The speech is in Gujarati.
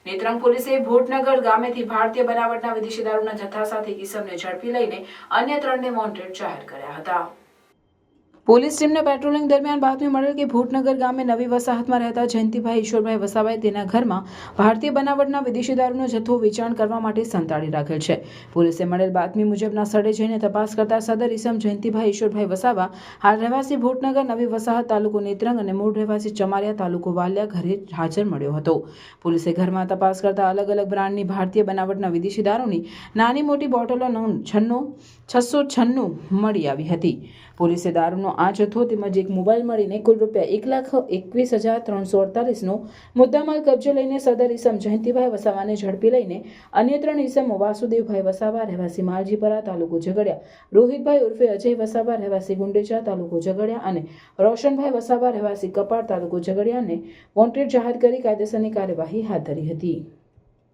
નેત્રંગ પોલીસે ભોટનગર ગામેથી ભારતીય બનાવટના વિદેશી દારૂના જથ્થા સાથે ઈસમને ઝડપી લઈને અન્ય 3ને વોન્ટેડ જાહેર કર્યા હતા। પોલીસ ટીમને પેટ્રોલિંગ દરમિયાન બાતમી મળેલ કે ભોટનગર ગામે નવી વસાહતમાં રહેતા જયંતિભાઈ ઈશ્વરભાઈ વસાવાએ તેના ઘરમાં ભારતીય બનાવટના વિદેશી દારૂનો જથ્થો વેચાણ કરવા માટે સંતાડી રાખેલ છે। પોલીસે મળેલ બાતમી મુજબના સ્થળે જઈને તપાસ કરતા સદર ઈસમ જયંતિભાઈ ઈશ્વરભાઈ વસાવા હાલ રહેવાસી ભોટનગર નવી વસાહત તાલુકો નેત્રંગ અને મૂળ રહેવાસી ચમારિયા તાલુકો વાલિયા ઘરે હાજર મળ્યો હતો। પોલીસે ઘરમાં તપાસ કરતા અલગ અલગ બ્રાન્ડની ભારતીય બનાવટના વિદેશી દારૂની નાની મોટી બોટલો 696 મળી આવી હતી। પોલીસે દારૂનો આ જથ્થો તેમજ એક મોબાઈલ મળીને કુલ ₹1,21,348નો મુદ્દામાલ કબજે લઈને સદર ઈસમ જયંતિભાઈ વસાવાને ઝડપી લઈને અન્ય 3 ઈસમો વાસુદેવભાઈ વસાવા રહેવાસી માલજીપરા તાલુકો ઝઘડિયા, રોહિતભાઈ ઉર્ફે અજય વસાવા રહેવાસી ગુંડેચા તાલુકો ઝઘડિયા અને રોશનભાઈ વસાવા રહેવાસી કપાડ તાલુકો ઝઘડિયાને વોન્ટેડ જાહેર કરી કાયદેસરની કાર્યવાહી હાથ ધરી હતી।